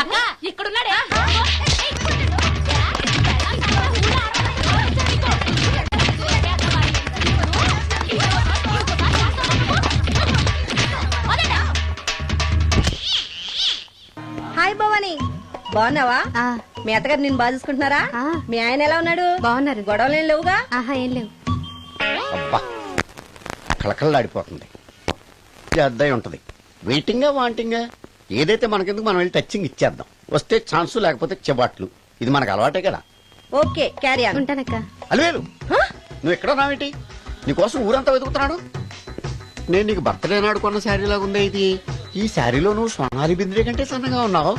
అక్క ఇక్కడున్నాడే. హాయ్ భవాని, బాగున్నావా? మీ అత్తగారు నిన్ను బాగా చూసుకుంటున్నారా? మీ ఆయన ఎలా ఉన్నాడు? బాగున్నారు. గొడవలు ఏం లేవుగా? ఆహా, ఏం లేవు. అబ్బా కళకళలాడిపోతుంది. అద్దయి ఉంటది. వెయిటింగా వాంటింగా ఏదైతే మనకెందుకు మనం వెళ్ళి టచ్చింగ్ ఇచ్చేద్దాం. వస్తే ఛాన్సు, లేకపోతే చెబాట్లు. ఇది మనకు అలవాటే కదా. Okay, carry on. ఉంటానక్క. అలివేలు, నువ్వు ఎక్కడ ఉన్నావేంటి? నీకోసం ఊరంతా వెతుకుతున్నాడు. నేను నీకు బర్త్డే నాడు కొన్న శారీ లాగా ఉందే ఇది. ఈ శారీలో నువ్వు సోనాలి బింద్రే కంటే సన్నగా ఉన్నావు.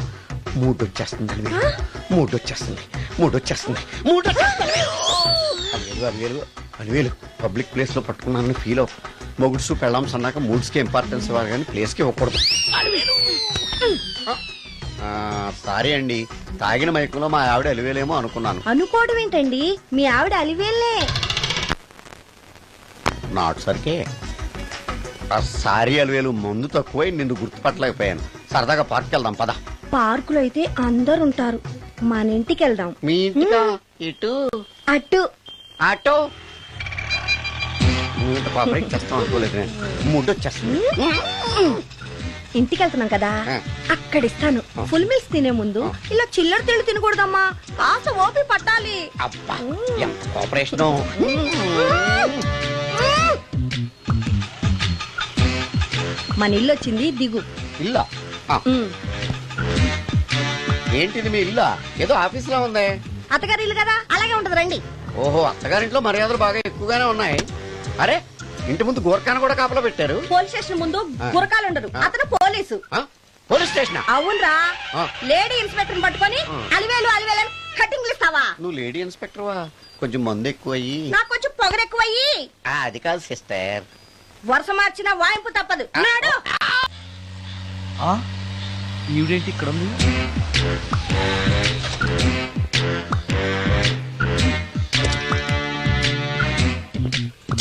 మూడొచ్చేస్తుంది అలివేలు, మూడొచ్చేస్తుంది, మూడొచ్చేస్తుంది, మూడొచ్చేస్తుంది. అలివేలు అలివేలు అలివేలు, పబ్లిక్ ప్లేస్ లో పట్టుకున్నానని ఫీల్ అవు. మొగుడ్సు పెళ్ళాం సన్నాక మూడ్స్ కి ఇంపార్టెన్స్ ఇవ్వాలి కానీ ప్లేస్ కి ఇవ్వకూడదు. సారీ అండి, తాగిన మైకంలో మా ఆవిడ అలివేలేమో అనుకున్నాను. అనుకోవడం ఏంటండి, మీ ఆవిడ అలివేలే. నాటు సరికే ఆ సారీ అలివేలు, మందు తక్కువై నిన్ను గుర్తుపట్టలేకపోయాను. సరదాగా పార్క్ వెళ్దాం పద. పార్కులో అయితే అందరు ఉంటారు, మన ఇంటికి వెళ్దాం. మీ ఇంటికా? ఇటు అటు ఆటో పాపం చేస్తాం అనుకోలేదు నేను. మూడొచ్చేస్తుంది. ఇంటికి వెళ్తున్నాం కదా, అక్కడ ఇస్తాను. ఫుల్ మీల్స్ తినే ముందు ఇలా చిల్లర తిళ్ళు తినకూడదమ్మా, కాస్త ఓపి పట్టాలి. అబ్బా ఎంత కోఆపరేషన్. మన ఇల్లు వచ్చింది, దిగు. ఇల్లా? ఏంటిది మీ ఇల్లా? ఏదో ఆఫీస్ లో ఉంది. అత్తగారి ఇల్లు కదా, అలాగే ఉంటది, రండి. ఓహో, అత్తగారింట్లో మర్యాదలు బాగా ఎక్కువగానే ఉన్నాయి. అరే, ఇంటి ముందు గోర్ఖాను కూడా కాపలా పెట్టారు. పోలీస్ స్టేషన్ ముందు గురకాలు ఉండదు, అతను పోలీసు. Police station? అవునరా, లేడీ ఇన్స్పెక్టర్ పట్టుకొని అలివేలు అలివేలు కటింగ్ ఇస్తావా? నువ్వు లేడీ ఇన్స్పెక్టర్ వా? కొంచెం మందు ఎక్కువయ్యి. నాకు కొంచెం పొగరు ఎక్కువయ్యి. అది కాదు సిస్టర్, వరుస మార్చిన వాయింపు తప్పదు. నాడు ఈవిడేంటి ఇక్కడ ఉంది?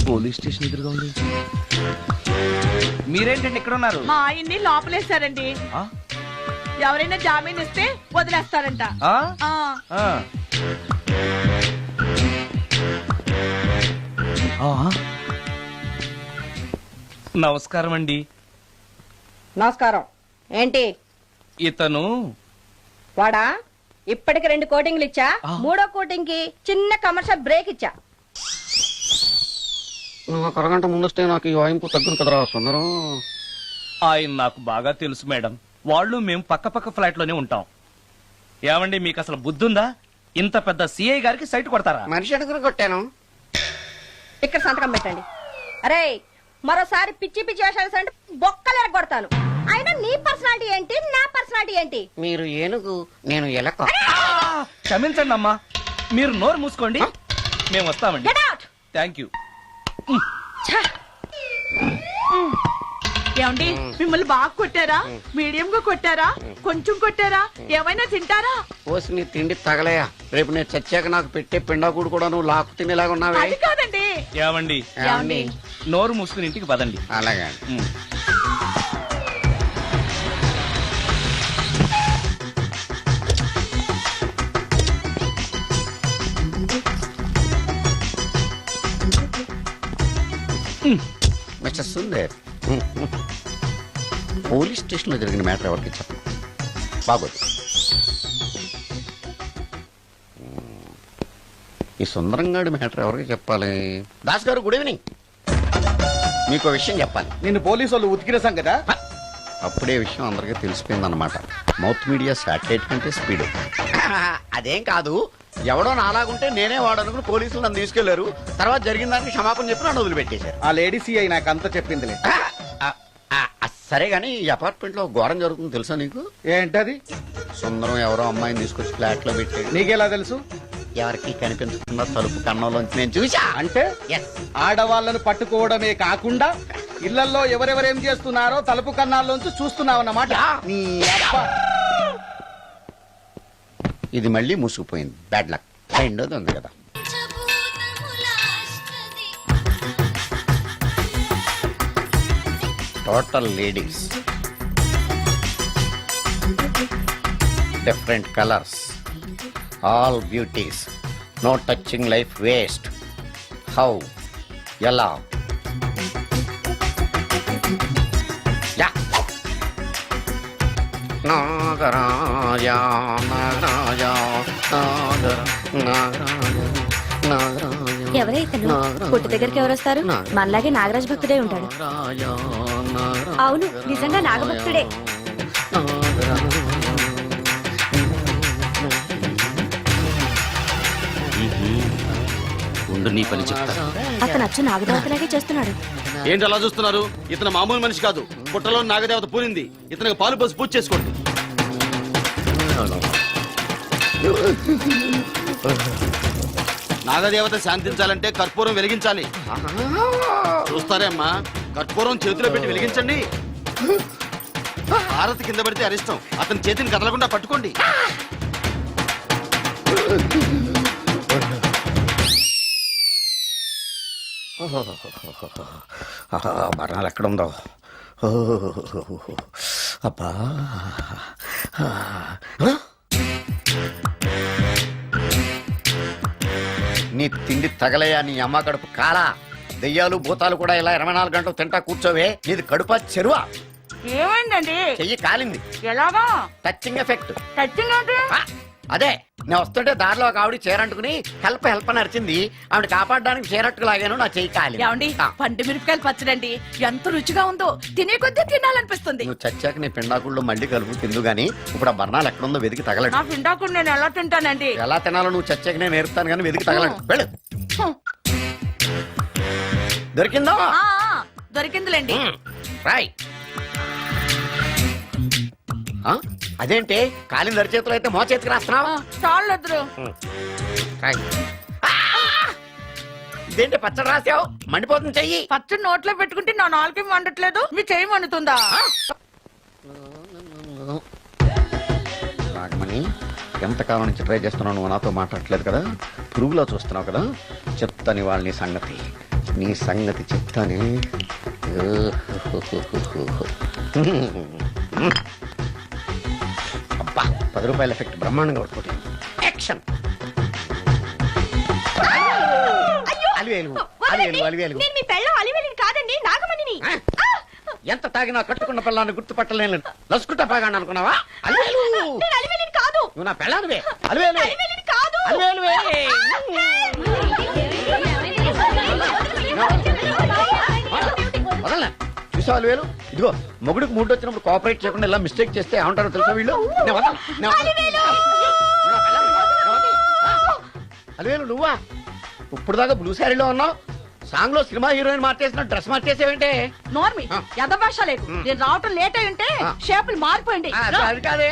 పోలీస్ స్టేషన్ ఎదురుగా ఉంది. మీరేంటండి ఇక్కడ ఉన్నారు? మా ఆయన్ని లోపలేశారండి. ఎవరైనా జామీన్ ఇస్తే వదిలేస్తారంట. నమస్కారం అండి. నమస్కారం. ఏంటి ఇతను? వాడా, ఇప్పటికి 2 కోటింగ్లు ఇచ్చా, 3వ కోటింగ్ కి చిన్న కమర్షియల్ బ్రేక్ ఇచ్చా. నువ్వు ఒక అరగంట ముందొస్తే నాకు ఈ వాయింపు తగ్గును కదరా సుందరం. ఆయన నాకు బాగా తెలుసు మేడం. వాళ్ళు మేము పక్క ఫ్లాట్ లోనే ఉంటాం. ఏమండి, మీకు అసలు బుద్ధుందా? ఇంత పెద్ద సిఐ గారికి సైట్ కొడతారా? మనిషి అడుగురు కొట్టాను. ఇక్కడ సంతకం పెట్టండి. అరే, మరోసారి పిచ్చి పిచ్చి వేషాలు అంటే బొక్కలు కొడతాను. అయినా నీ పర్సనాలిటీ ఏంటి, నా పర్సనాలిటీ ఏంటి? మీరు ఏనుగు, నేను ఎలక. క్షమించండి అమ్మా, మీరు నోరు మూసుకోండి, మేము వస్తామండి. Get out! Thank you. ఏమండి, మిమ్మల్ని బాగా కొట్టారా, మీడియం గా కొట్టారా, కొంచెం కొట్టారా, ఏమైనా తింటారా? పోసి నీ తిండి తగలయా. రేపు నేను చచ్చాక నాకు పెట్టే పిండాకుడు కూడా నువ్వు లాక్కు తినేలాగా ఉన్నావే. అది కాదండి. ఏమండి, నోరు మూసుకుని ఇంటికి పదండి. అలాగే. మిస్టర్ సుందర్, పోలీస్ స్టేషన్ లో జరిగిన మ్యాటర్ ఎవరికి చెప్పండి. బాగోదు. ఈ సుందరంగాడి మ్యాటర్ ఎవరికి చెప్పాలి? దాస్ గారు, గుడ్ ఈవినింగ్. మీకు విషయం చెప్పాలి. నిన్ను పోలీసు వాళ్ళు ఉతికిరేసాం కదా. అప్పుడే విషయం అందరికీ తెలిసిపోయిందన్నమాట. మౌత్ మీడియా శాటిలైట్ కంటే స్పీడ్. అదేం కాదు, ఎవడో నాలాగుంటే నేనే వాడనుకుని పోలీసులు నన్ను తీసుకెళ్లారు. తర్వాత జరిగిన దానికి క్షమాపణ చెప్పి నన్ను వదిలిపెట్టేశారు. ఆ లేడీ సిఐ నాకు అంతా చెప్పిందిలే. సరే గానీ, ఈ అపార్ట్మెంట్ లో ఘోరం జరుగుతుంది తెలుసా నీకు? ఏంటది? సుందరం ఎవరో అమ్మాయిని తీసుకొచ్చి ఫ్లాట్ లో పెట్టాడు. నీకెలా తెలుసు? ఎవరికి కనిపించకుండా తలుపు కన్నంలోంచి నేను చూసా. అంటే ఆడవాళ్లను పట్టుకోవడమే కాకుండా ఇళ్లలో ఎవరెవరేం చేస్తున్నారో తలుపు కన్నాల్లోంచి చూస్తున్నావన్నమాట. ఇది మళ్ళీ మూసుకుపోయింది. Bad luck. రెండోది ఉంది కదా. Total ladies. different colors, all beauties, no touching life waste. How? Yalla. Yeah. Nagaraja, Nagaraja, Nagaraja, Nagaraja. ఎవరైతను పుట్టి దగ్గరికి ఎవరు వస్తారు? మనలాగే నాగరాజ భక్తుడే ఉంటాడు. అవును, నిజంగా నాగభక్తుడే. ఉండు నీ పని చెప్తా. అతను అచ్చు నాగదేవతలాగే చేస్తున్నాడు. ఏంటి అలా చూస్తున్నారు? ఇతను మామూలు మనిషి కాదు. పుట్టలో నాగదేవత పూరింది. ఇతనికి పాలు పోసి పూజ చేసుకోండి. నాగదేవత శాంతించాలంటే కర్పూరం వెలిగించాలి. చూస్తారే అమ్మా, కర్పూరం చేతిలో పెట్టి వెలిగించండి. హారతి కింద పడితే అరిష్టం. అతని చేతిని కదలకుండా పట్టుకోండి. మరణాలు ఎక్కడుందో. అబ్బా, నీ తిండి తగలయా నీ అమ్మ కడుపు కాలా. దెయ్యాలు భూతాలు కూడా ఇలా 24 గంటలు తింటా కూర్చోవే. నీది కడుపా చెరువా? ఏమైందండి? చెయ్యి కాలింది. ఎలాగా? Touching effect. టచ్చింగ్ అంటే? అదే, నేను వస్తుంటే దారిలో ఒక ఆవిడ చీరంటుకుని హెల్ప్ హెల్ప్ అని అరిచింది. ఆవిడ కాపాడడానికి చీరట్టుకు లాగాను, నా చెయ్యి కాలి. ఏమండి, పండు మిరపకాయలు పచ్చడండి ఎంత రుచిగా ఉందో. తినే కొద్దీ తినాలనిపిస్తుంది. నువ్వు చచ్చాక నీ పిండాకుళ్ళు మళ్ళీ కలుపు తిందు గాని ఇప్పుడు ఆ బర్ణాలు ఎక్కడుందో వెతికి తగలడు. నా పిండాకుడు నేను ఎలా తింటానండి? ఎలా తినాలో నువ్వు చచ్చాక నేను నేర్పుతాను కానీ వెతికి తగలడు. వెళ్ళు. దొరికిందా? దొరికిందిలేండి. రాయ్. అదేంటి కాలిన దరిచేతులు అయితే మో చేతికి రాస్తున్నావా? చాలు ఎదురు. ఇదేంటి పచ్చడి రాసావు? మండిపోతుంది చెయ్యి. పచ్చడి నోట్లో పెట్టుకుంటే నా నాలుగు వండట్లేదు, మీ చెయ్యి వండుతుందా? నాగమణి, ఎంతకాలం నుంచి ట్రై చేస్తున్నావు? నువ్వు నాతో మాట్లాడట్లేదు కదా, పురుగులో చూస్తున్నావు కదా. చెప్తాని వాళ్ళ నీ సంగతి చెప్తానే. అబ్బా, 10 రూపాయల ఎఫెక్ట్ బ్రహ్మాండంగా కొట్టుకోండి. యాక్షన్. అలివేలు అలివేలు అలివేలు. నేను మీ పెళ్ళం అలివేలిని కాదండి, నాగమణిని. ఎంత తాగినా కట్టుకున్న పిల్లాన్ని గుర్తుపట్టలేను. లసుకుంటా పాగాను అనుకున్నావా? అలివేలు. నేను అలివేలిని కాదు. నువ్వు నా పెళ్ళానివే. అలివేలు అలివేలిని కాదు. అలివేలువే. వదలనా? చూసావు అలివేలు? ఇదిగో మొగుడికి మూడు వచ్చినప్పుడు కోఆపరేట్ చేయకుండా ఇలా మిస్టేక్ చేస్తే ఏమంటారో తెలుసా వీళ్ళు? అలివేలు నువ్వా? ఇప్పుడు దాకా బ్లూ శారీలో ఉన్నావు, సాంగ్ లో సినిమా హీరోయిన్ మార్చేసిన డ్రెస్ మార్చేసేవంటే? నోర్మి, యథభాష లేదు. నేను రావటం లేట్ అయి ఉంటే షేపులు మారిపోయింది. అది కాదే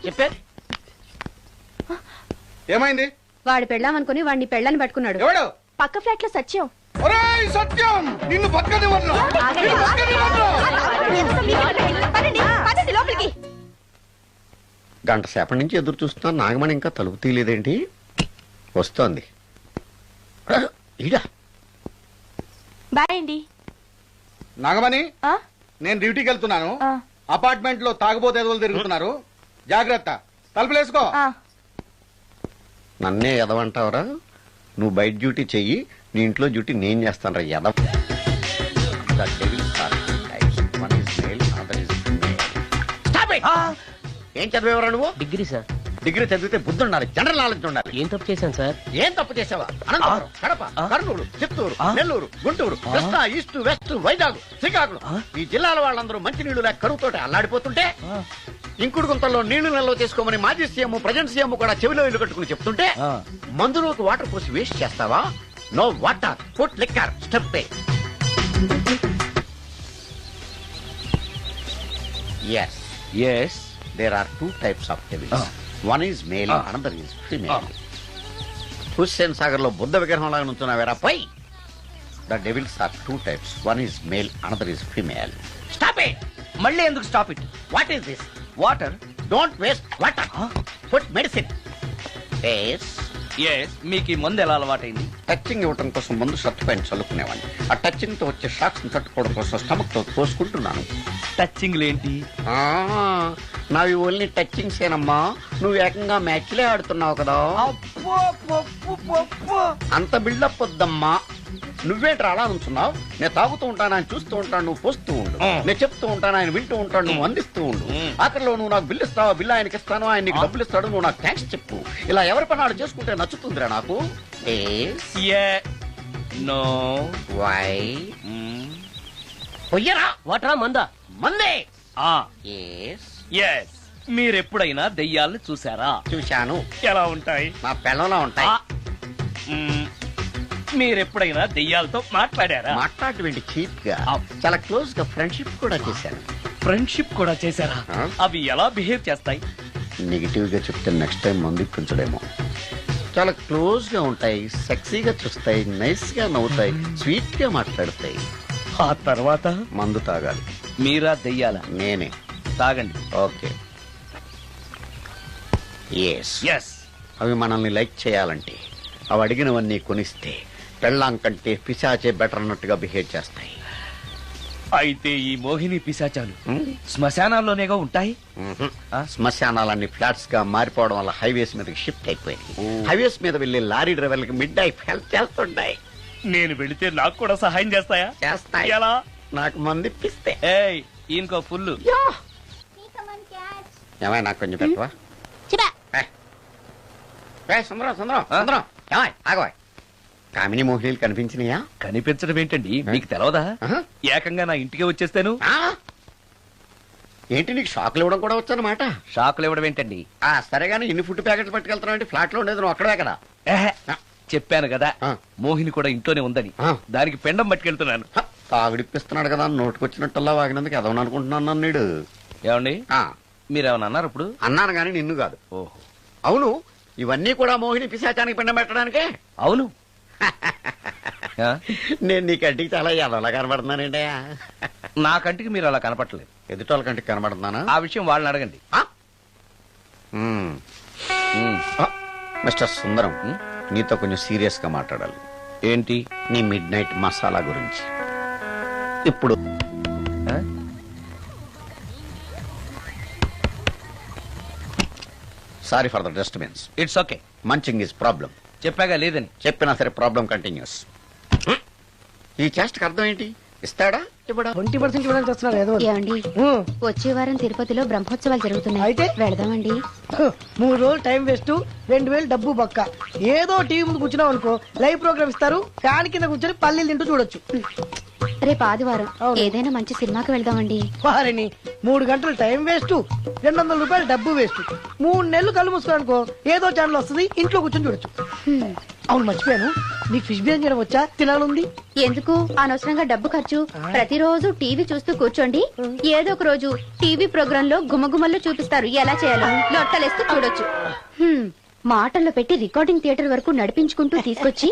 చెప్పేది. ఏమైంది? వాడు పెళ్ళాం అనుకుని వాడిని పెళ్ళని పట్టుకున్నాడు. ఎవడు? పక్క ఫ్లాట్ లో సత్యం. ఒరేయ్ సత్యం, నిన్ను బతకనివ్వను. పదండి లోపలికి. గంట సేపటి నుంచి ఎదురు చూస్తున్నా, నాగమణి ఇంకా తలుపు తీయలేదేంటి? వస్తోంది. ఈడా. బాయ్ అండి. నాగమణి, ఆ? నేను డ్యూటీకి వెళ్తున్నాను. ఆ. అపార్ట్మెంట్ లో తాగుబోతే ఎదురు తిరుగుతున్నారు. జాగ్రత్త. తలుపులేసుకో. నన్నే ఎదవంటావరా? నువ్వు బయట డ్యూటీ చెయ్యి, నీ ఇంట్లో డ్యూటీ నేను చేస్తాను రా ఎదవ. ఏం చదివేవరా నువ్వు? Degree sir. డిగ్రీ చదివితే బుద్ధి ఉండాలి, జనరల్ నాలెడ్జ్ ఉండాలి. ఏం తప్పు చేశాను సార్? ఏం తప్పు చేసావా? అనంతపురం, కడప, కర్నూలు, చిత్తూరు, నెల్లూరు, గుంటూరు, కృష్ణా, ఈస్ట్, వెస్ట్, వైజాగ్, శ్రీకాకుళం, ఈ జిల్లాల వాళ్ళందరూ మంచి నీళ్లు లేక కరువుతోటి అల్లాడిపోతుంటే, ఇంకుడు గుంతల్లో నీళ్లు నిల్వ చేసుకోమని మాజీ సీఎం, ప్రజెంట్ సీఎం కూడా చెవిలో ఇల్లు కట్టుకుని చెప్తుంటే, మందులోకి వాటర్ పోసి వేస్ట్ చేస్తావా? No water, food liquor, step. Yes. Yes. There are 2 types of devils. One is male, another is female. Hussain Sagar లో బుద్ధ విగ్రహం లాగా నుంచున్నావేరా పై. The devils are 2 types. One is male, another is female. Stop it! మళ్ళీ ఎందుకు stop it? What is this? Water. Don't waste water. Put medicine. Yes. Yes మీకు ఈ మందు ఎలా అలవాటైంది? టచింగ్ ఇవ్వటం కోసం ముందు షర్ట్ పైన చల్లుకునేవాడిని. ఆ టచింగ్ తో వచ్చే షాక్స్ ని తట్టుకోవడం కోసం స్టమక్ తో పోసుకుంటున్నాను. టచింగ్ ఏంటి? నావి ఓన్లీ టచింగ్స్ ఏనమ్మా. నువ్వు ఏకంగా మ్యాచ్లే ఆడుతున్నావు కదా. అంత బిల్డప్ వద్దమ్మా. నువ్వేంటి అలా ఉంటున్నావు? నేను తాగుతూ ఉంటాను, ఆయన చూస్తూ ఉంటాను, నువ్వు పోస్తూ ఉండు. నేను చెప్తూ ఉంటాను, ఆయన వింటూ ఉంటాడు, నువ్వు అందిస్తూ ఉండు. ఆఖరిలో నువ్వు నాకు బిల్లు ఇస్తావా, బిల్లు ఆయనకి ఇస్తాను, ఆయన నీకు డబ్బులు ఇస్తాడు, నువ్వు నాకు థ్యాంక్స్ చెప్పు. ఇలా ఎవరి పని ఆడు చేసుకుంటే నచ్చుతుందిరా నాకు. నో. వై పొయ్యరా వాటరా మందా? మందే. ఎస్ మీరెప్పుడైనా దెయ్యాలను చూసారా? చూశాను. ఎలా ఉంటాయి? నా పిల్లలా ఉంటాయి. మీరెప్పుడైనా దెయ్యాలతో మాట్లాడారా? మాట్లాడేంటి చీప్ గా, చాలా క్లోజ్ గా ఫ్రెండ్షిప్ కూడా చేశాను. ఫ్రెండ్షిప్ కూడా చేశారా? అవి ఎలా బిహేవ్ చేస్తాయి? నెగిటివ్ గా చెప్తే నెక్స్ట్ టైం మందు ఇప్పించడేమో. చాలా క్లోజ్ గా ఉంటాయి, సెక్సీగా చూస్తాయి, నైస్ గా నవ్వుతాయి, స్వీట్ గా మాట్లాడతాయి. ఆ తర్వాత మందు తాగాలి. మీరా దెయ్యాలా? నేనే. తాగండి. ఓకే. ఎస్. ఎస్ అవి మనల్ని లైక్ చేయాలంటే అవి అడిగినవన్నీ కొనిస్తే పెళ్ళాం కంటే పిశాచే బెటర్ అన్నట్టుగా బిహేవ్ చేస్తాయి. అయితే ఈ మోహిని పిశాచాలు శ్మశానాల్లోనేగా ఉంటాయి? శ్మశానాలన్నీ ఫ్లాట్స్ గా మారిపోవడం వల్ల హైవేస్ మీదకి షిఫ్ట్ అయిపోయింది. హైవేస్ మీద వెళ్లి లారీ డ్రైవర్లకి మిడ్ ఐ హెల్ప్ చేస్తుంటాయి. నేను వెళితే నాకు కూడా సహాయం చేస్తాయా? చేస్తాయి. ఎలా? నాకు మంది ఇప్పిస్తే. ఏయ్ ఈయనకో ఫుల్. ఏమై నాకు కొంచెం పెట్టవా? సుందరం సుందరం సుందరం ఏమాయ్ ఆగవాయ్. కామిని మోహినీలు కనిపించినాయా? కనిపించడం ఏంటండి, మీకు తెలవదా? ఏకంగా నా ఇంటికే వచ్చేస్తాను. ఏంటి నీకు షాక్లు ఇవ్వడం కూడా వచ్చానమాట? షాకులు ఇవ్వడం ఏంటండి? సరే గానీ ఇన్ని ఫుడ్ ప్యాకెట్లు పట్టుకెళ్తున్నావు అంటే ఫ్లాట్ లో ఉండేది నువ్వు అక్కడే కదా. చెప్పాను కదా ఆ. మోహిని కూడా ఇంట్లోనే ఉందని. ఆ. దానికి పెండం పట్టుకెళ్తున్నాను. తాగుడిప్పిస్తున్నాడు కదా, నోటుకొచ్చినట్టల్లా వాగినందుకు ఎదవని అనుకుంటున్నాను నీడు. ఏమండి మీరేమన్నా అన్నారు ఇప్పుడు? అన్నాను గాని నిన్ను కాదు. ఓహో అవును, ఇవన్నీ కూడా మోహిని పిశాచానికి పిండం పెట్టడానికే. అవును. ఆ? నేను నీ కంటికి చాలా ఎదవలా కనబడుతున్నానండి. నా కంటికి మీరు అలా కనపట్లేదు. ఎదుటోళ్ళ కంటికి కనబడుతున్నానా? ఆ విషయం వాళ్ళని అడగండి. మిస్టర్ సుందరం, నీతో కొంచెం సీరియస్ గా మాట్లాడాలి. ఏంటి? నీ మిడ్ నైట్ మసాలా గురించి. ఇప్పుడు ఆ? Sorry for the disturbance. It's okay. Munching is problem. చెప్పాగా లేదని. చెప్పినా సరే ప్రాబ్లం కంటిన్యూస్. ఈ చేష్టకి అర్థం ఏంటి? ఇస్తాడా ఇవ్వడా? 20% ఇవ్వడానికి వస్తున్నారు ఏదో. ఏమండి వచ్చే వారం తిరుపతిలో బ్రహ్మోత్సవాలు జరుగుతున్నాయి. అయితే? వెళదామండి. 3 రోజులు టైం వేస్ట్, 2000 డబ్బు బొక్క. ఏదో టీవీ ముందు కూర్చున్నావు అనుకో, లైవ్ ప్రోగ్రామ్ ఇస్తారు, ఫ్యాన్ కింద కూర్చొని పల్లీలు తింటూ చూడొచ్చు. రేపు ఆదివారం అవును. ఏదైనా మంచి సినిమాకి వెళ్దామండి. వారిని 3 గంటలు టైం వేస్ట్, 200 రూపాయలు డబ్బు వేస్ట్. 3 నెలలు కళ్ళు మూసుకో అనుకో, ఏదో ఛానల్ వస్తుంది, ఇంట్లో కూర్చొని చూడొచ్చు. అవును మర్చిపోయాను, నీకు ఫిష్ బిర్యానీ చేయడం వచ్చా? తినాలుంది. ఎందుకు అనవసరంగా డబ్బు ఖర్చు? ప్రతిరోజు టీవీ చూస్తూ కూర్చోండి, ఏదో ఒక రోజు టీవీ ప్రోగ్రామ్ లో గుమగుమల్లో చూపిస్తారు ఎలా చేయాలో. లొట్టలేస్తూ చూడొచ్చు. మాటల్లో పెట్టి రికార్డింగ్ థియేటర్ వరకు నడిపించుకుంటూ తీసుకొచ్చి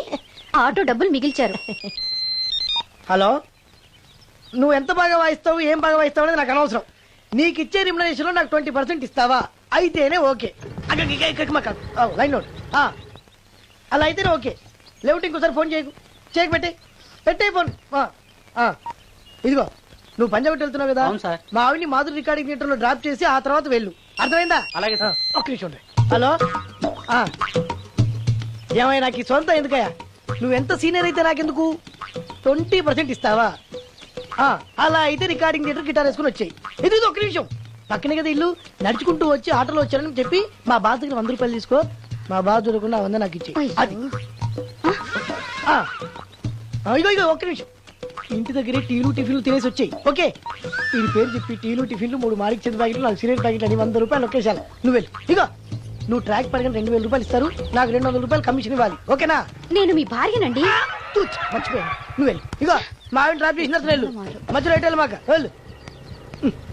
ఆటో డబ్బులు మిగిల్చారు. హలో, నువ్వు ఎంత బాగా వాయిస్తావు, ఏం బాగా వాయిస్తావు అనేది నాకు అనవసరం. నీకు ఇచ్చే రిమ్యునరేషన్ లో నాకు 20% ఇస్తావా? అయితేనే ఓకే. Line note. అలా అయితేనే ఓకే. లేవుటి ఇంకోసారి ఫోన్ చేయకు. పెట్టే ఫోన్. ఇదిగో నువ్వు పంజాబ్ వెళ్తున్నావు కదా, మా ఆవిని మాధురి రికార్డింగ్ థియేటర్ లో డ్రాప్ చేసి ఆ తర్వాత వెళ్ళు. అర్థమైందా? అలాగే. ఒక్క నిమిషం ఉండే. హలో, ఏమైనా నాకు ఈ సొంత ఎందుకయ్యా? నువ్వెంత సీనియర్ అయితే నాకెందుకు? 20% ఇస్తావా? అలా అయితే రికార్డింగ్ థియేటర్ గిటార్ వేసుకుని వచ్చాయి. ఇది ఒక్క నిమిషం, పక్కనే కదా ఇల్లు. నడుచుకుంటూ వచ్చి ఆటోలో వచ్చారని చెప్పి మా బాస్ దగ్గర 100 రూపాయలు తీసుకో. మా బాస్ దొరకకుండా 100 నాకు ఇచ్చి. ఇగో ఒక్క నిమిషం, ఇంటి దగ్గరే టీలు టిఫిన్లు తినేసి వచ్చాయి. ఓకే, వీడి పేరు చెప్పి టీలు టిఫిన్లు 3 మారికి చెంది ప్యాకెట్లు, 4 సిగరెట్ ప్యాకెట్లు అని 100 రూపాయలు ఒకేసారి. నువ్వు వెళ్ళు. ఇగో నువ్వు ట్రాక్ పడగానే 2000 రూపాయలు ఇస్తారు, నాకు 200 రూపాయలు కమిషన్ ఇవ్వాలి. ఓకేనా? నేను మీ భార్యనండి. మర్చిపోయాను. నువ్వు వెళ్ళు. ఇగో మా ఆవిడ డ్రాప్ చేసిన వెళ్ళు. మధ్యలో రైట్ వెళ్ళి మాక వెళ్ళు.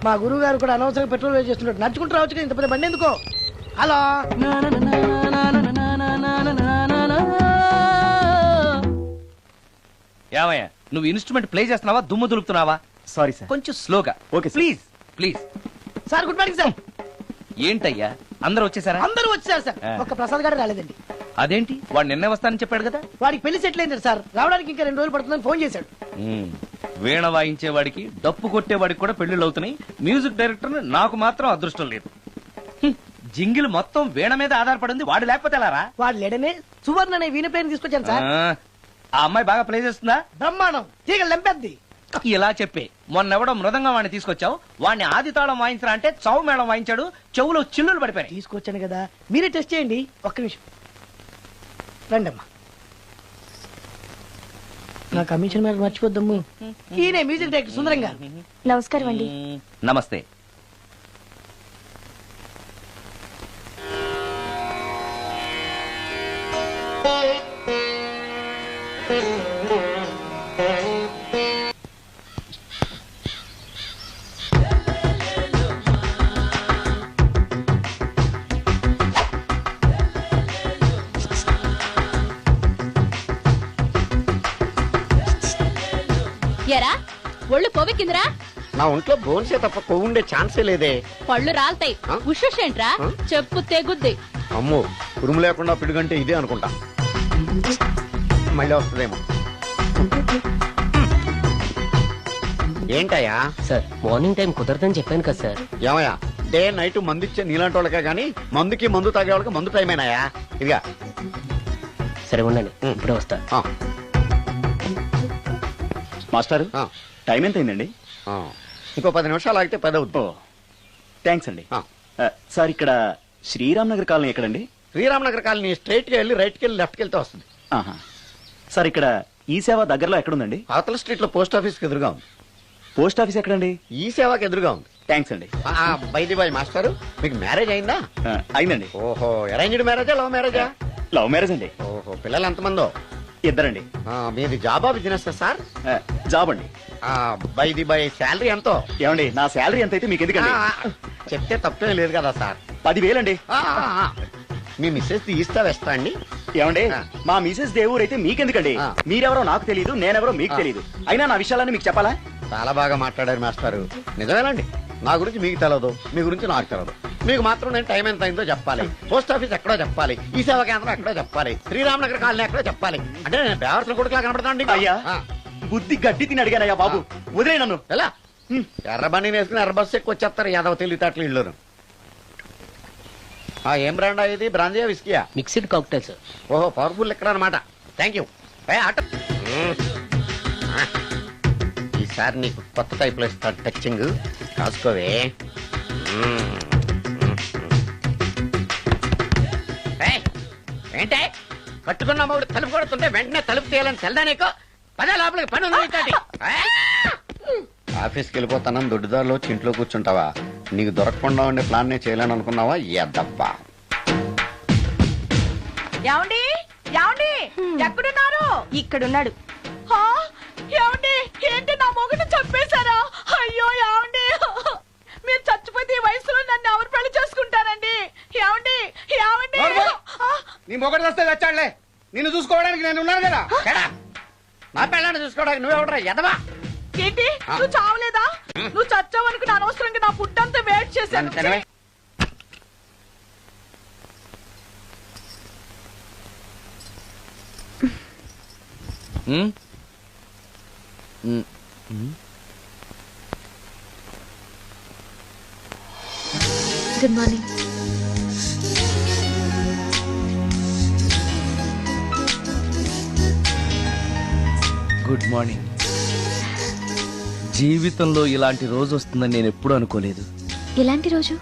మా గురువు గారు కూడా అనవసరంగా పెట్రోల్ వేస్ట్ చేస్తున్నాడు. నడుచుకుంటూ రావచ్చు కదా, ఇంత పెద్ద బండి ఎందుకో. హలో, ఏమయ్యా నువ్వు ఇన్స్ట్రుమెంట్ ప్లే చేస్తున్నావా, దుమ్ము దులుపుతున్నావా? Sorry sir. కొంచెం స్లోగా. Okay sir. Please please. Sir good morning sir. ఏంటయ్యా అందరూ వచ్చేసారా? అందరూ వచ్చారు సార్, ఒక్క ప్రసాద్ గారు రాలేదండి. అదేంటి వాడు నిన్నే వస్తానని చెప్పాడు కదా. వాడికి పెళ్లి సెటిల్ అయింది సార్, రావడానికి ఇంకా 2 రోజులు పడుతుందని ఫోన్ చేశాడు. వీణ వాయించేవాడికి డప్పు కొట్టేవాడికి కూడా పెళ్లిళ్ళు అవుతున్నాయి. మ్యూజిక్ డైరెక్టర్ నాకు మాత్రం అదృష్టం లేదు. జింగిల్ మొత్తం వీణ మీద ఆధారపడింది, వాడు లేకపోతే ఎలారా? వాడు లేడనే సువర్ణ అనే వీణ ప్లేయర్ తీసుకొచ్చాను సార్. ఆ అమ్మాయి బాగా ప్లే చేస్తుందా? బ్రహ్మాండం, తీగ లెంపెద్ది. ఇలా చెప్పే మొన్నెవడో మృదంగా వాడిని తీసుకొచ్చావు, వాడిని ఆది తాళం వాయించరా అంటే చౌ మేళం వాయించాడు, చెవులో చిల్లులు పడిపోయాయి. తీసుకొచ్చాను కదా, మీరే టెస్ట్ చేయండి. ఒక్క నిమిషం రండమ్మా. నా కమిషన్ మీద మర్చిపోద్దమ్ము. ఈయనే మ్యూజిక్ డైరెక్టర్ సుందరం గారు. నమస్కారం అండి. నమస్తే. ఎరా ఒళ్ళు కొవ్వెక్కిందిరా? నా ఒంట్లో బోన్సే తప్ప కొవ్వు ఉండే ఛాన్సే లేదే. పళ్ళు రాల్తాయి. ఆ? ఉషేంట్రా? ఆ? చెప్పు తెగుద్ది. అమ్మో, ఉరుము లేకుండా పిడుగంటే ఇదే అనుకుంటా. మళ్ళీ వస్తుందేమో. ఏంటయ్యా? సార్ మార్నింగ్ టైం కుదరదని చెప్పాను కదా సార్. ఏమయ్యా, డే నైట్ మందు ఇచ్చే నీలాంటి వాళ్ళకే గానీ మందుకి మందు తాగే వాళ్ళకి మందు టైమేనాయా? ఇదిగా సరే ఉండండి, ఇప్పుడే వస్తా. ఆ, మాస్టర్ ఆ, టైం ఎంత అయిందండి? ఆ. ఇంకో 10 నిమిషాలు ఆగితే 10 అవుతుంది. థ్యాంక్స్ అండి. ఆ. సార్ ఇక్కడ శ్రీరామ్ నగర్ కాలనీ ఎక్కడండి? శ్రీరామనగర్ కాలనీ స్ట్రైట్ గా వెళ్ళి రైట్కి వెళ్ళి లెఫ్ట్కి వెళ్తే వస్తుంది. ఆహా. సార్ ఇక్కడ ఈ సేవ దగ్గరలో ఎక్కడుందండి? అవతల స్ట్రీట్ లో పోస్ట్ ఆఫీస్ కి ఎదురుగా ఉంది. పోస్ట్ ఆఫీస్ ఎక్కడండి? ఈ సేవకి ఎదురుగా ఉంది. థ్యాంక్స్ అండి. బైది బాయ్ మాస్టారు, మీకు మ్యారేజ్ అయిందా? అయిందండి. ఓహో, అరేంజ్డ్ మ్యారేజా లవ్ మ్యారేజా? లవ్ మ్యారేజ్ అండి. ఓహో, పిల్లలు ఎంతమందో? ఇద్దరండి. మీది జాబా బిజినెస్ సార్? జాబ్ అండి. బైది బై శాలరీ ఎంతో? ఏమండి నా శాలరీ ఎంత అయితే మీకు ఎందుకండి? చెప్తే తప్పేం లేదు కదా సార్. 10,000 అండి. మీ మిస్సెస్ ఇస్తా వేస్తా అండి. ఏమండి ఆ. మా మిసెస్ దేవురు అయితే మీకెందుకండి? ఆ. మీరెవరో నాకు తెలియదు, నేనెవరో మీకు ఆ. తెలియదు. అయినా నా విషయాలన్నీ మీకు చెప్పాలా? చాలా బాగా మాట్లాడారు మాస్టారు. నిజమేనండి, నా గురించి మీకు తెలియదు, మీ గురించి నాకు తెలియదు. మీకు మాత్రం నేను టైం ఎంత అయిందో చెప్పాలి, పోస్ట్ ఆఫీస్ ఎక్కడో చెప్పాలి, ఈ సేవా కేంద్రం ఎక్కడో చెప్పాలి, శ్రీరామనగర్ కాలనీ ఎక్కడో చెప్పాలి. అంటే నేను బేవర్సన కొడుకులా కనపడతాను. అయ్యా బుద్ధి గడ్డి తిని అడిగానయ్యా బాబు, వదిలే నన్ను. ఎలా ఎర్ర బండి వేసుకుని ఎర్ర బస్సు ఎక్కువ వచ్చేస్తారు యాదవ తెలివితేటలు ఇళ్ళును. ఏం బ్రాండా ఇది? బ్రాంజియా విస్కియా? Mixed cocktail sir. ఓహో, పవర్ఫుల్ ఎక్కడ అనమాట. Thank you. ఈసారి నీకు కొత్త టైప్ లో ఇస్తాను టచింగ్, కాసుకోవే. ఏంటే కట్టుకున్న మూడు తలుపు కొడుతుంటే వెంటనే తలుపు తీయాలని తెల్దా నీకు? పదే లోపలికి పని ఉంది నీతోటి. ఆఫీస్కి వెళ్ళిపోతానని దొడ్డిదారిలో వచ్చి ఇంట్లో కూర్చుంటావా? నీకు దొరకకుండా ఉండే ప్లాన్ నేను చేయలేను అనుకున్నావా? ఎద్దబ్బా. ఏమండి ఏమండి ఎక్కడున్నారు? ఇక్కడున్నాడు. హా? ఏమండి ఏంటి నా మొగుడు చంపేశారా? అయ్యో ఏమండి, మీరు చచ్చిపోతే ఈ వయసులో నన్ను ఎవరు పెళ్లి చేసుకుంటారండి? ఏమండి ఏమండి? నీ మొగడు వస్తే వచ్చాడులే, నిన్ను చూసుకోవడానికి నేను ఉన్నాను కదా. నా పెళ్ళాన్ని చూసుకోవడానికి నువ్వెవడరా ఎదవా? ఏంటి నువ్వు చావలేదా? నువ్వు చచ్చావనుకుని అనవసరంగా నా ఫుడ్ అంతా వేట్ చేశాను. Good morning. Good morning. జీవితంలో ఇలాంటి రోజు వస్తుందని నేను ఎప్పుడూ అనుకోలేదు. ఎలాంటి రోజు?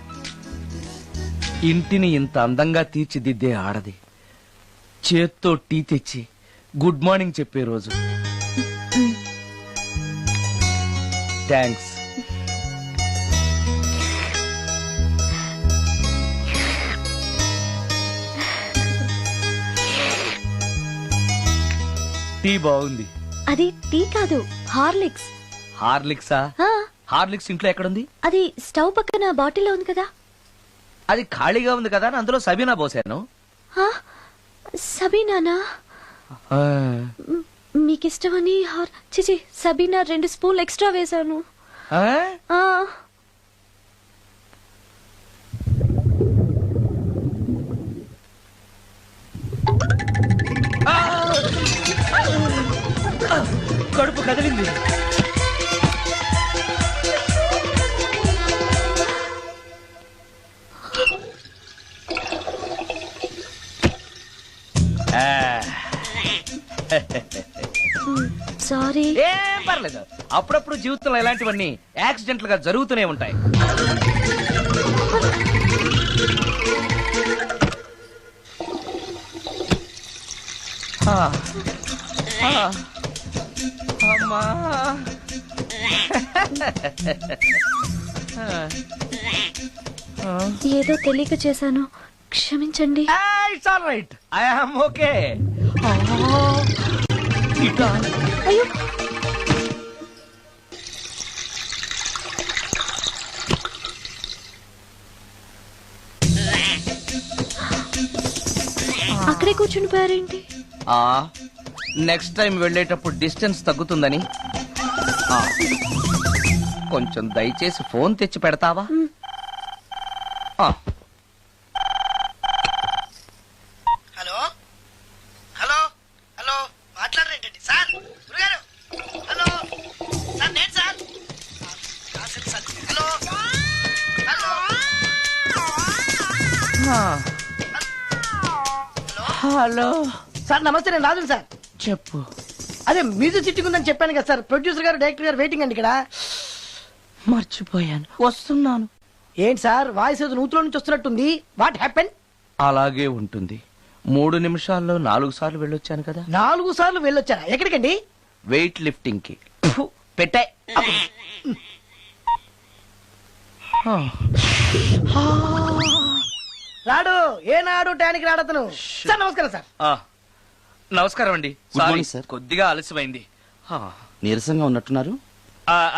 ఇంటిని ఇంత అందంగా తీర్చిదిద్దే ఆడది చేత్తో టీ తెచ్చి గుడ్ మార్నింగ్ చెప్పే రోజు. థ్యాంక్స్. టీ బాగుంది. అది టీ కాదు, హార్లిక్స్. హార్లిక్సా? హార్లిక్స్ ఇంట్లో ఎక్కడుంది? అది స్టవ్ పక్కన బాటిల్లో ఉంది కదా. అది ఖాళీగా ఉంది కదా అని అందులో సబీనా పోసాను. సబీనానా? మీకిష్టమని చిచి సబీనా 2 స్పూన్లు ఎక్స్ట్రా వేశాను. కడుపు కదిలింది. సారీ. ఏం పర్లేదు, అప్పుడప్పుడు జీవితంలో ఇలాంటివన్నీ యాక్సిడెంట్లు గా జరుగుతూనే ఉంటాయి. ఆ, ఆ, అమ్మా. ఏదో తెలియక చేశాను, క్షమించండి. It's all right, I am okay. అయ్యో, అక్కడే కూర్చుని పోయారేంటి? నెక్స్ట్ టైం వెళ్ళేటప్పుడు డిస్టెన్స్ తగ్గుతుందని. ఆ, కొంచెం దయచేసి ఫోన్ తెచ్చి పెడతావా? ఆ, హలో హలో హలో మాట్లాడరేంటండి సార్? గురుగారు హలో సార్, నేను sir. Hello hello hello, sir నమస్తే, నేను రాజు సార్. చెప్పు. అదే మ్యూజిక్ సిట్టింగ్ ఉందని చెప్పాను కదా సార్. ప్రొడ్యూసర్ గారు, డైరెక్టర్ గారు వెయిటింగ్ అండి ఇక్కడ. మర్చిపోయాను, వస్తున్నాను. ఏంటి సార్ వాయిస్ ఏదో నూతులో నుంచి వస్తున్నట్టుంది? What happen? అలాగే ఉంటుంది. 3 నిమిషాల్లో 4 సార్లు వెళ్ళొచ్చాను కదా. 4 సార్లు వెళ్ళొచ్చారా? ఎక్కడికండి? వెయిట్ లిఫ్టింగ్ కి. పెట్టే. రాడు ఏనాడు టానికి రాడతను. సార్ నమస్కారం సార్. నమస్కారం అండి. Good morning, sir. కొద్దిగా ఆలస్యమైంది. నీరసంగా ఉన్నట్టున్నారు.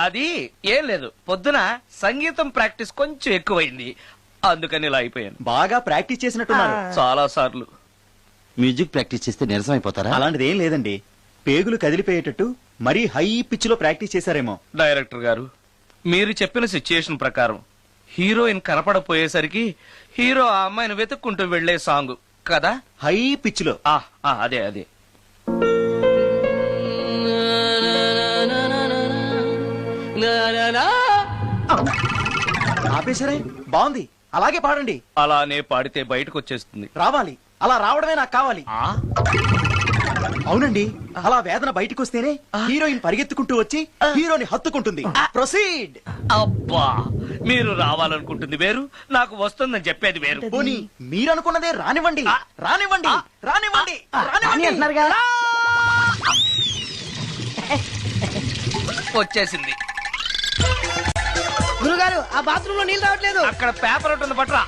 అది ఏం లేదు, పొద్దున సంగీతం ప్రాక్టీస్ కొంచెం ఎక్కువైంది, అందుకని ఇలా అయిపోయాను. బాగా ప్రాక్టీస్ చేసినట్టున్నారు. చాలా సార్లు. మ్యూజిక్ ప్రాక్టీస్ చేస్తే నీరసం అయిపోతారా? అలాంటిది ఏం లేదండి, పేగులు కదిలిపోయేటట్టు మరీ హై పిచ్ లో ప్రాక్టీస్ చేశారేమో. డైరెక్టర్ గారు, మీరు చెప్పిన సిచ్యుయేషన్ ప్రకారం హీరోయిన్ కనపడపోయేసరికి హీరో ఆ అమ్మాయిని వెతుక్కుంటూ వెళ్లే సాంగ్ కదా. హై పిచ్ లో. అదే అదే. ఆపేశారే, బాగుంది, అలాగే పాడండి. అలానే పాడితే బయటకు వచ్చేస్తుంది. రావాలి, అలా రావడమే నాకు కావాలి. అవునండి, అలా వేదన బయటకు వస్తేనే హీరోయిన్ పరిగెత్తుకుంటూ వచ్చి హీరోని హత్తుకుంటుంది. ప్రొసీడ్. అబ్బా, మీరు రావాలనుకుంటుంది వేరు, నాకు వస్తుందని చెప్పేది వేరు. పోనీ మీరనుకున్నదే రానివ్వండి, రానివ్వండి, రానివ్వండి, అని రానివ్వండి. అంటున్నారు కదా. వచ్చేసింది. గురుగారు ఆ బాత్రూమ్ లో నీళ్ళు రావట్లేదు. అక్కడ పేపర్ ఉంటుంది, పట్రా.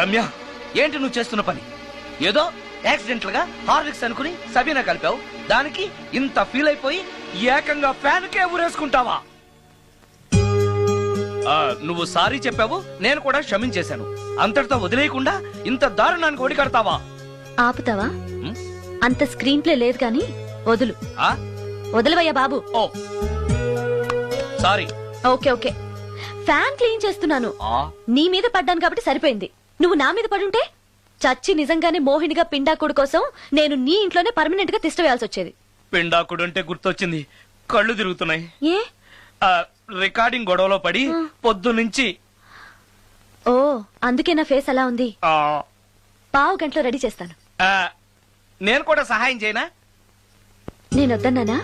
రమ్య, ఏంటి నువ్వు చేస్తున్న పని? ఏదో యాక్సిడెంటల్ గా హార్లిక్స్ అనుకుని సబీనా కలిపావు, దానికి ఇంత ఫీల్ అయిపోయి ఏకంగా ఫ్యాన్ కే ఊరేసుకుంటావా? నువ్వు సారీ చెప్పావు, నేను కూడా క్షమించేశాను. అంతటితో వదిలేయకుండా ఇంత దారుణానికి ఒడికడతావా? ఆపుతావా? అంత స్క్రీన్ ప్లే లేదు కానీ వదులు. వదలవయ్యా బాబు. ఓ sorry. Okay okay, fan clean చేస్తున్నాను. నీ మీద పడ్డాను కాబట్టి సరిపోయింది. నువ్వు నా మీద పడుంటే చచ్చి నిజంగానే మోహినిగా పిండాకుడు కోసం నేను నీ ఇంట్లోనే పర్మనెంట్ గా తిష్ట వేయాల్సి వచ్చేది. పిండాకుడు అంటే గుర్తొచ్చింది, కళ్ళు తిరుగుతున్నాయి. ఏ? రికార్డింగ్ గొడవలో పడి పొద్దునుంచి. ఓ, అందుకే నా ఫేస్ అలా ఉంది. ఆ, పావు గంటలో రెడీ చేస్తాను. నేను కూడా సహాయం చేయనా? నేను వద్దన్నానా?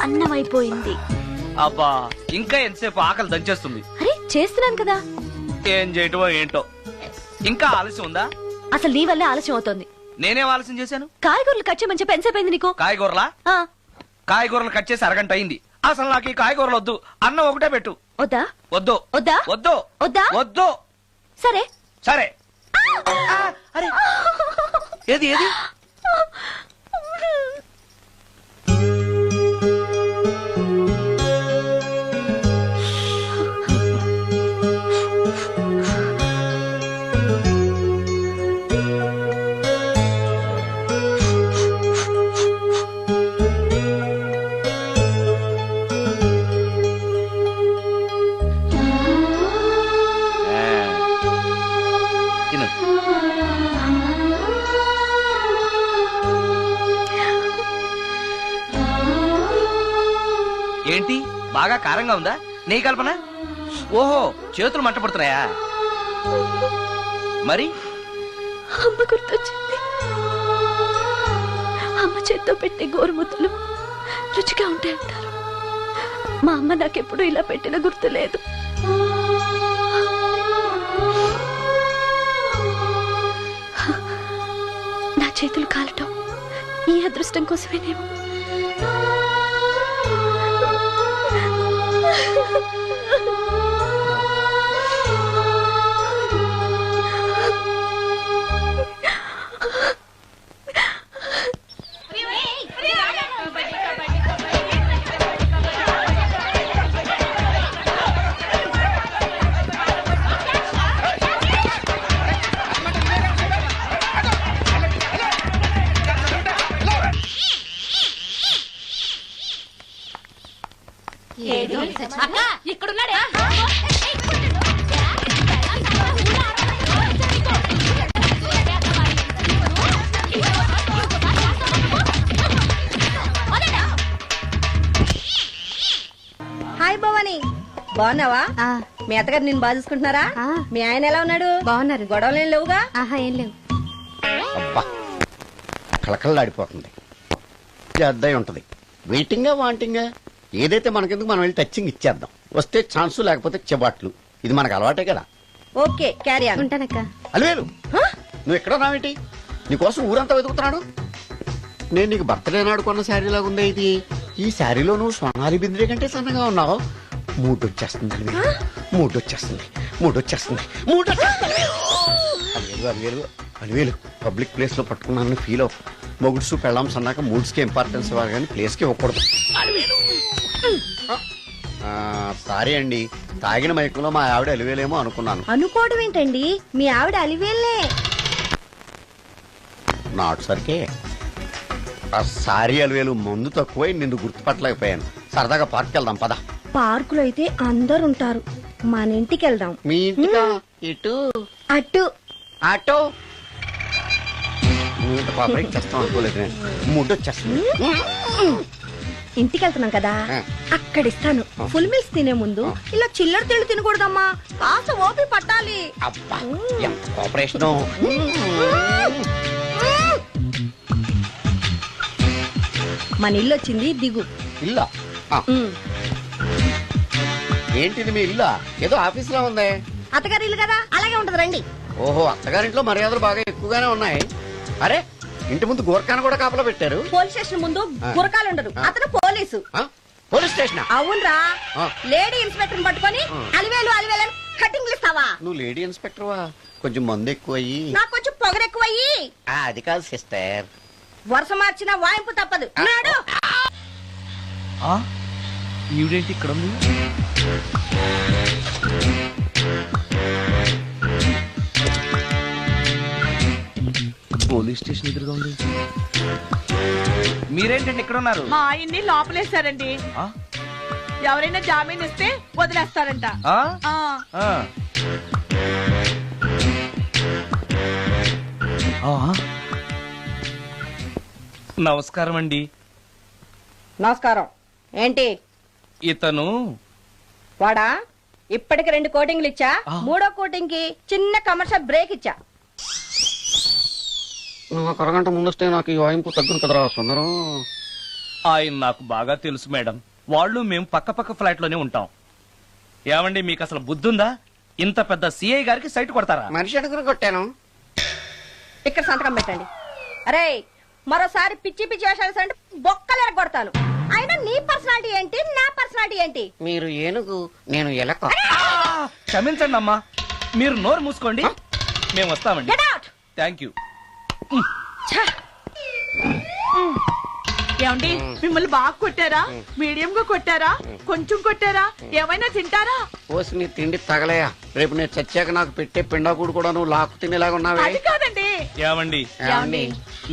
అన్నం అయిపోయింది. అబ్బా, ఇంకా ఎంతసేపు ఆకలి దంచేస్తుంది. అరే చేస్తున్నాను కదా. ఏం చేయటమో ఏంటో, ఇంకా ఆలస్యం ఉందా? అసలు నీ వల్లే ఆలస్యం అవుతోంది. నేనేం ఆలస్యం చేశాను? కాయగూరలు కట్ చేయమని చెప్పి ఎంతసేపు అయింది నీకు? కాయగూరలా? ఆ, కాయగూరలు కట్ చేసి అరగంట అయింది. అసలు నాకు ఈ కాయగూరలు వద్దు. అన్నం ఒకటే పెట్టు. వద్దా? వద్దు వద్దా? వద్దు వద్దా? వద్దు. సరే. సరే. అరే ఏది ఏది? తిను. ఏంటి బాగా కారంగా ఉందా? నెయ్యి కల్పన? ఓహో, చేతులు మంట పడుతున్నాయా? మరి అమ్మ గుర్తొచ్చింది. అమ్మ చేత్తో పెట్టే గోరుముద్దలు రుచిగా ఉంటాయంటారు. మా అమ్మ నాకెప్పుడు ఇలా పెట్టిన గుర్తు లేదు. నా చేతులు కాలటం ఈ అదృష్టం కోసమేనేమో. ఇక్కడున్నాడే. హాయ్ భవాని, బాగున్నావా? మీ అత్తగారు నిన్ను బాగా చూసుకుంటున్నారా? మీ ఆయన ఎలా ఉన్నాడు? బాగున్నారు. గొడవలు ఏం లేవుగా? ఆహా, ఏం లేవు. అబ్బా కళకళలాడిపోతుంది. అద్దయి ఉంటది. వెయిటింగా వాంటింగా ఏదైతే మనకెందుకు, మనం వెళ్ళి టచ్చింగ్ ఇచ్చేద్దాం. వస్తే ఛాన్సు, లేకపోతే చెబాట్లు. ఇది మనకు అలవాటే కదా. Okay, carry on. ఉంటానక్క. అలివేలు, నువ్వు ఎక్కడ రావేంటి? నీకోసం ఊరంతా వెతుకుతున్నాడు. నేను నీకు బర్త్డే నాడు కొన్న శారీ లాగా ఉందే ఇది. ఈ శారీలో నువ్వు స్వర్ణాలి బింద్రే కంటే సన్నగా ఉన్నావు. మూడొచ్చేస్తుంది అలివేలు, మూడొచ్చేస్తుంది, మూడొచ్చేస్తుంది, మూడొచ్చేస్తుంది. అలివేలు అలివేలు అలివేలు, పబ్లిక్ ప్లేస్ లో పట్టుకున్నానని ఫీల్ అవ్వు. మొగుడ్సు పెళ్ళాం సన్నాక మూడ్స్ కి ఇంపార్టెన్స్ ఇవ్వాలి కానీ ప్లేస్ కి ఇవ్వకూడదు. సారీ అండి, తాగిన మైకంలో మా ఆవిడ అలివేలేమో అనుకున్నాను. అనుకోవడం ఏంటండి, మీ ఆవిడ అలివేలే. నాటు సరికే. సారీ అలివేలు, మందు తక్కువై నిన్ను గుర్తుపట్టలేకపోయాను. సరదాగా పార్క్ వెళ్దాం పద. పార్కులో అయితే అందరు ఉంటారు, మన ఇంటికి వెళ్దాం. మీ ఇంటికా? ఇటు అటు ఆటో. నువ్వు ఇంత పాపరేట్ చేస్తాం అనుకోలేదు నేను. మూడొచ్చేస్తుంది. ఇంటికి వెళ్తున్నాం కదా, ఆ. అక్కడ ఇస్తాను. ఫుల్ మీల్స్ తినే ముందు ఇలా చిల్లర తిళ్ళు తినకూడదమ్మా, కాస్త ఓపి పట్టాలి. అబ్బా ఎంత కోఆపరేషన్. మన ఇల్లు వచ్చింది, దిగు. ఇల్లా? ఏంటిది మీ ఇల్లా? ఏదో ఆఫీస్ లో ఉంది. అత్తగారి ఇల్లు కదా, అలాగే ఉంటది, రండి. ఓహో, అత్తగారింట్లో మర్యాదలు బాగా ఎక్కువగానే ఉన్నాయి. అరే, ఇంటి ముందు గోర్ఖాను కూడా కాపలా పెట్టారు. పోలీస్ స్టేషన్ ముందు గురకాలు ఉండరు, అతను పోలీసు. Police station? అవునరా, ఆ. లేడీ ఇన్స్పెక్టర్ పట్టుకొని అలివేలు అలివేలు కటింగ్లు ఇస్తావా? నువ్వు లేడీ ఇన్స్పెక్టర్ వా? కొంచెం మందు ఎక్కువయ్యి. నాకు కొంచెం పొగరెక్కువయ్యి. అది కాదు సిస్టర్. వరుస మార్చిన వాయింపు తప్పదు. నాడు ఈవిడేంటి ఇక్కడ ఉంది? పోలీస్ స్టేషన్ ఎదురుగా ఉంది. మీరేంటండి ఇక్కడ ఉన్నారు? మా ఆయన్ని లోపలేశారండి. ఆ? ఎవరైనా జామీన్ ఇస్తే వదిలేస్తారంట. ఆ? ఆ. ఆ. ఆ? నమస్కారం అండి. నమస్కారం. ఏంటి ఇతను వాడా? ఇప్పటికి 2 కోటింగ్లు ఇచ్చా, 3వ కోటింగ్ కి చిన్న కమర్షియల్ బ్రేక్ ఇచ్చా. నువ్వు ఒక అరగంట ముందొస్తే నాకు ఈ వాయింపు తగ్గును కదరా సుందరం. ఆయన నాకు బాగా తెలుసు మేడం. వాళ్ళు మేము పక్క పక్క ఫ్లాట్ లోనే ఉంటాం. ఏమండి, మీకు అసలు బుద్ధుందా? ఇంత పెద్ద సిఐ గారికి సైట్ కొడతారా? మనిషి అడుగురు కొట్టాను. ఇక్కడ సంతకం పెట్టండి. అరే మరోసారి పిచ్చి పిచ్చి వేషాలు అంటే బొక్కలు ఎరగొడతాను. అయినా నీ పర్సనాలిటీ ఏంటి, నా పర్సనాలిటీ ఏంటి? మీరు ఏనుగు, నేను ఎలక. క్షమించండి అమ్మా, మీరు నోరు మూసుకోండి, మేము వస్తామండి. Get out! Thank you. ఏమండి మిమ్మల్ని బాగా కొట్టారా, మీడియం గా కొట్టారా, కొంచెం కొట్టారా, ఏమైనా తింటారా? పోసి నీ తిండి తగలయా, రేపు నేను చచ్చాక నాకు పెట్టే పిండాకుడు కూడా నువ్వు లాక్కు తినేలాగా ఉన్నావే. అది కాదండి. ఏమండి ఏమండి?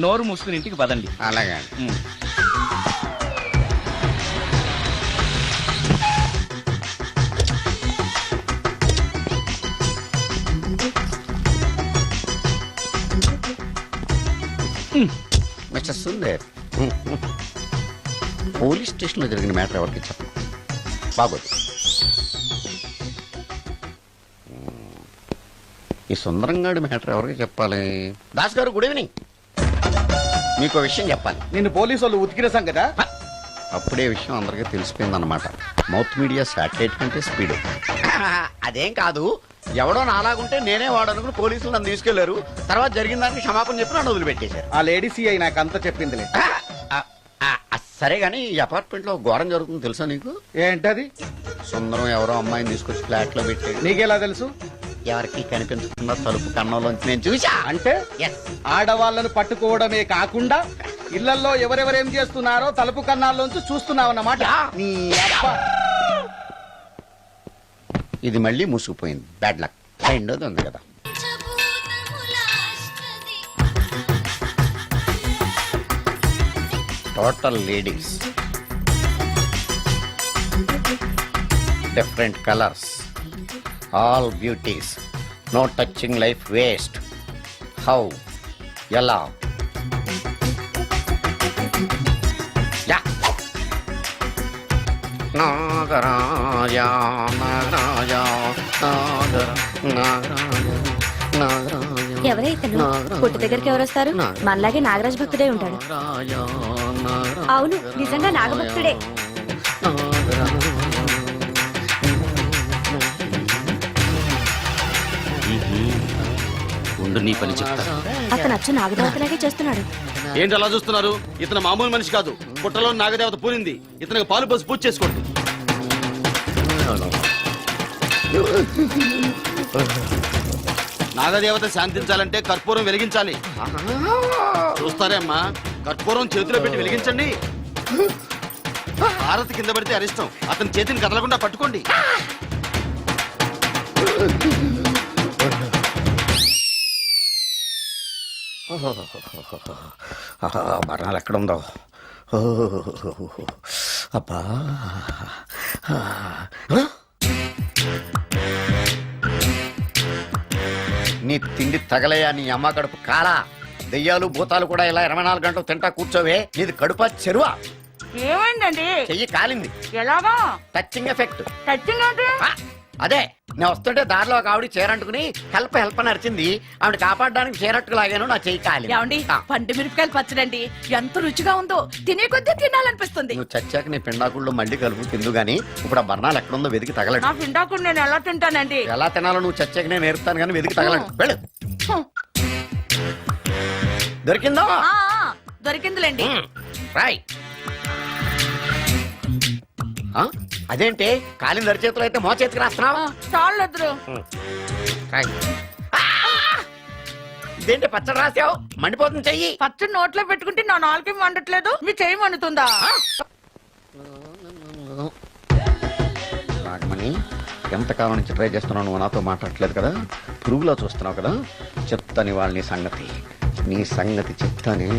నోరు మూసుకుని ఇంటికి పదండి. అలాగే. మిస్టర్ సుందర్, పోలీస్ స్టేషన్ లో జరిగిన మ్యాటర్ ఎవరికి చెప్పండి, బాగోదు. ఈ సుందరంగాడి మ్యాటర్ ఎవరికి చెప్పాలి? దాస్ గారు, గుడ్ ఈవినింగ్. మీకు విషయం చెప్పాలి. నిన్ను పోలీసు వాళ్ళు ఉతికిరేసాం కదా. అప్పుడే విషయం అందరికీ తెలిసిపోయిందన్నమాట. మౌత్ మీడియా శాటిలైట్ కంటే స్పీడ్. అదేం కాదు, ఎవడో నాలాగుంటే నేనే వాడనుకుని పోలీసులు నన్ను తీసుకెళ్లారు. తర్వాత జరిగిన దానికి క్షమాపణ చెప్పి నన్ను వదిలిపెట్టేశారు. ఆ లేడీ సిఐ నాకు అంతా చెప్పిందిలే. సరే గానీ ఈ అపార్ట్మెంట్ లో ఘోరం జరుగుతుంది తెలుసా నీకు? ఏంటది? సుందరం ఎవరో అమ్మాయిని తీసుకొచ్చి ఫ్లాట్ లో పెట్టి, నీకెలా తెలుసు? ఎవరికి కనిపించకుండా తలుపు కన్నంలోంచి నేను చూసా. అంటే Yes. ఆడవాళ్ళను పట్టుకోవడమే కాకుండా ఇళ్లలో ఎవరెవరేం చేస్తున్నారో తలుపు కన్నాల్లోంచి చూస్తున్నావన్నమాట. నీ అబ్బా. ఇది మళ్ళీ మూసుకుపోయింది. Bad luck. రెండోది ఉంది కదా. Total ladies, different colours, all beauties, no touching life waste. How, ఎలా? నాగరాజ నాగరాజ నాగర నాగరాజ నాగరాజ. ఎవరైతను పుట్టు దగ్గరికి ఎవరు వస్తారు? మనలాగే నాగరాజ భక్తుడే ఉంటాడు. అవును, నిజంగా నాగభక్తుడే. ఉండు, నీ పని చెప్తా. అతను అచ్చు నాగదేవతలాగే చేస్తున్నాడు. ఏంటి అలా చూస్తున్నారు? ఇతను మామూలు మనిషి కాదు. పుట్టలో నాగదేవత పూరింది. ఇతనికి పాలు పోసి పూజ చేసుకోండి. నాగదేవత శాంతించాలంటే కర్పూరం వెలిగించాలి. చూస్తారే అమ్మా, కర్పూరం చేతిలో పెట్టి వెలిగించండి. హారతి కింద పడితే అరిష్టం. అతని చేతిని కదలకుండా పట్టుకోండి. మరణాలు ఎక్కడుందో. అబ్బా, నీ తిండి తగలయా, నీ అమ్మ కడుపు కాలా. దెయ్యాలు భూతాలు కూడా ఇలా 24 గంటలు తింటా కూర్చోవే. నీది కడుపా చెరువా? ఏమైందండి? చెయ్యి కాలింది. ఎలాగా? Touching effect. టచింగ్ అంటే? అదే, నేను వస్తుంటే దారిలో ఒక ఆవిడ చీరంటుకుని హెల్ప్ హెల్ప్ అని అరిచింది. ఆవిడ కాపాడడానికి చీరట్టుకు లాగాను, నా చెయ్యి కాలింది. ఏమండి, పండు మిరపకాయలు పచ్చడండి ఎంత రుచిగా ఉందో, తినే కొద్దీ తినాలనిపిస్తుంది. నువ్వు చచ్చాక నీ పిండాకుళ్ళు మళ్ళీ కలుపు తిందు గానీ ఇప్పుడు ఆ బర్ణాలు ఎక్కడుందో వెతికి తగలడు. నా పిండాకుడు నేను ఎలా తింటానండి? ఎలా తినాలో నువ్వు చచ్చాక నేను నేర్పుతాను కానీ వెతికి తగలడు. వెళ్ళు. దొరికిందో? దొరికిందిలేండి. రాయ్. అదేంటి కాలిన దరిచేతులు అయితే మో చేతికి రాస్తున్నావా? చాలు ఎదురు. ఇదేంటి పచ్చడి రాసావు? మండిపోతుంది చెయ్యి. పచ్చడి నోట్లో పెట్టుకుంటే నా నాలుగు వండట్లేదు, మీ చెయ్యి వండుతుందా? నాగమణి, ఎంతకాలం నుంచి ట్రై చేస్తున్నావు, నువ్వు నాతో మాట్లాడట్లేదు కదా, పురుగులో చూస్తున్నావు కదా, చెప్తాను వాళ్ళ నీ సంగతి చెప్తానే.